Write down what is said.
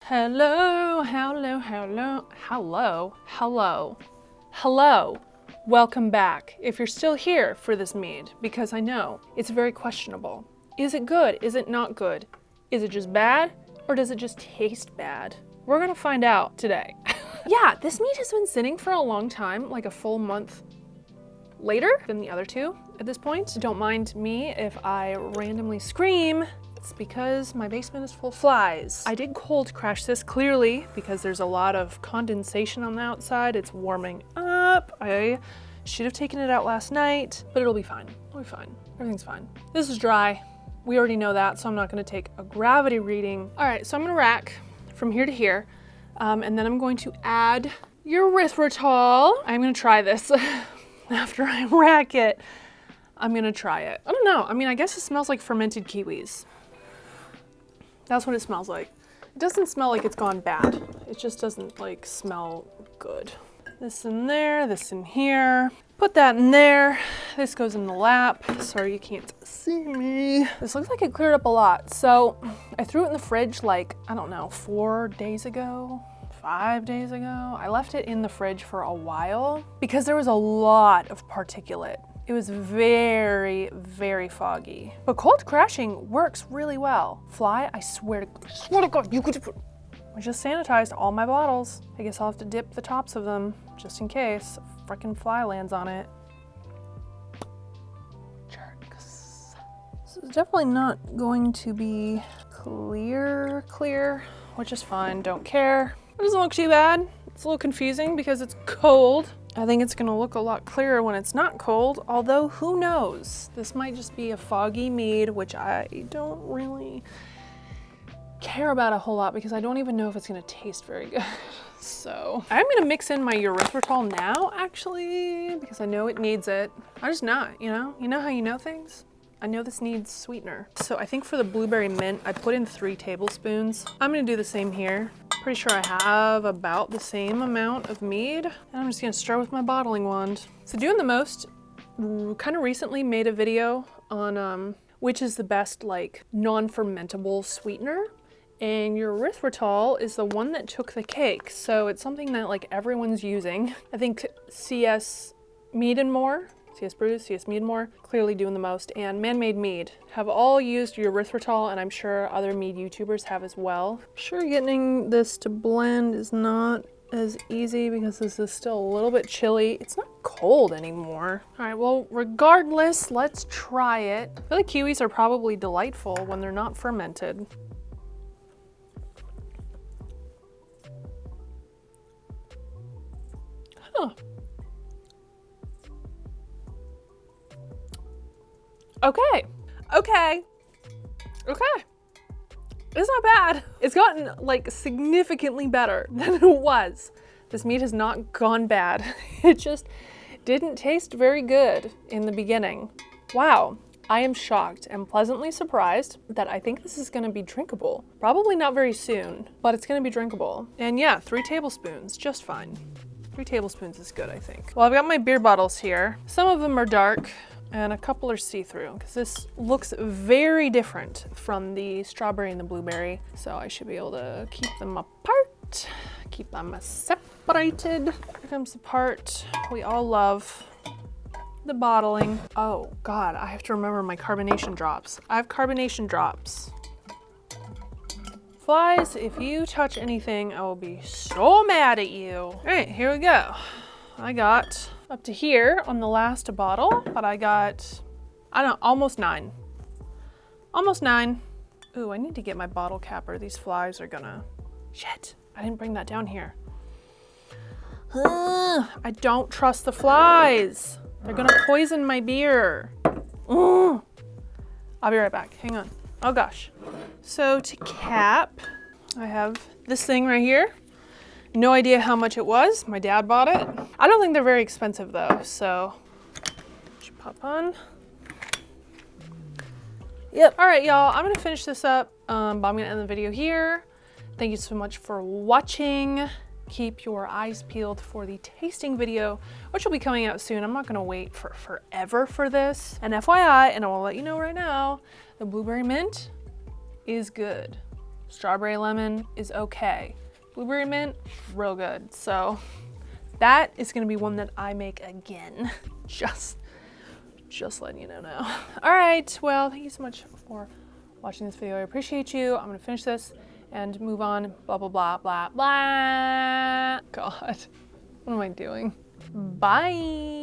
Hello, hello, hello, hello, hello, hello. Welcome back, if you're still here for this mead, because I know it's very questionable. Is it good? Is it not good? Is it just bad? Or does it just taste bad? We're gonna find out today. Yeah, this mead has been sitting for a long time, like a full month later than the other two at this point. Don't mind me if I randomly scream. It's because my basement is full of flies. I did cold crash this clearly because there's a lot of condensation on the outside. It's warming up. I should have taken it out last night, but it'll be fine. It'll be fine. Everything's fine. This is dry. We already know that, so I'm not gonna take a gravity reading. All right, so I'm gonna rack from here to here, and then I'm going to add erythritol. I'm gonna try this after I rack it. I'm gonna try it. I don't know. I mean, I guess it smells like fermented kiwis. That's what it smells like. It doesn't smell like it's gone bad. It just doesn't like smell good. This in there, this in here. Put that in there. This goes in the lap. Sorry, you can't see me. This looks like it cleared up a lot. So I threw it in the fridge like, I don't know, 4 days ago, 5 days ago. I left it in the fridge for a while because there was a lot of particulate. It was very, very foggy. But cold crashing works really well. Fly, I swear to God, you could. I just sanitized all my bottles. I guess I'll have to dip the tops of them just in case a frickin' fly lands on it. Jerks. This is definitely not going to be clear, which is fine, don't care. It doesn't look too bad. It's a little confusing because it's cold. I think it's gonna look a lot clearer when it's not cold, although who knows? This might just be a foggy mead, which I don't really care about a whole lot because I don't even know if it's gonna taste very good. So I'm gonna mix in my erythritol now, actually, because I know it needs it. I just know it, you know? You know how you know things? I know this needs sweetener. So I think for the blueberry mint, I put in 3 tablespoons. I'm gonna do the same here. Pretty sure I have about the same amount of mead. And I'm just gonna start with my bottling wand. So Doing the Most kind of recently made a video on which is the best like non-fermentable sweetener. And your erythritol is the one that took the cake. So it's something that like everyone's using. I think CS Mead and More, CS Brews, CS Mead and More, clearly doing the most, and Man-Made Mead have all used erythritol, and I'm sure other mead YouTubers have as well. I'm sure getting this to blend is not as easy because this is still a little bit chilly. It's not cold anymore. All right, well, regardless, let's try it. I feel like kiwis are probably delightful when they're not fermented. Huh. Okay. It's not bad. It's gotten like significantly better than it was. This meat has not gone bad. It just didn't taste very good in the beginning. Wow. I am shocked and pleasantly surprised that I think this is gonna be drinkable. Probably not very soon, but it's gonna be drinkable. And yeah, 3 tablespoons, just fine. 3 tablespoons is good, I think. Well, I've got my beer bottles here. Some of them are dark, and a couple are see-through because this looks very different from the strawberry and the blueberry. So I should be able to keep them apart, keep them separated. Here comes the part we all love, the bottling. Oh God, I have to remember my carbonation drops. I have carbonation drops. Flies, if you touch anything, I will be so mad at you. All right, here we go. I got up to here on the last bottle, but I got, I don't know, almost 9. Almost 9. Ooh, I need to get my bottle capper. These flies are gonna, shit, I didn't bring that down here. I don't trust the flies. They're gonna poison my beer. I'll be right back, hang on. Oh gosh. So to cap, I have this thing right here. No idea how much it was. My dad bought it. I don't think they're very expensive though, so should pop on. Yep. All right, y'all, I'm gonna finish this up, but I'm gonna end the video here. Thank you so much for watching. Keep your eyes peeled for the tasting video, which will be coming out soon. I'm not gonna wait for forever for this. And FYI, and I will let you know right now, the blueberry mint is good. Strawberry lemon is okay. Blueberry mint, real good. So that is gonna be one that I make again. Just letting you know now. All right, well, thank you so much for watching this video. I appreciate you. I'm gonna finish this and move on, blah, blah, blah, blah, blah. God, what am I doing? Bye.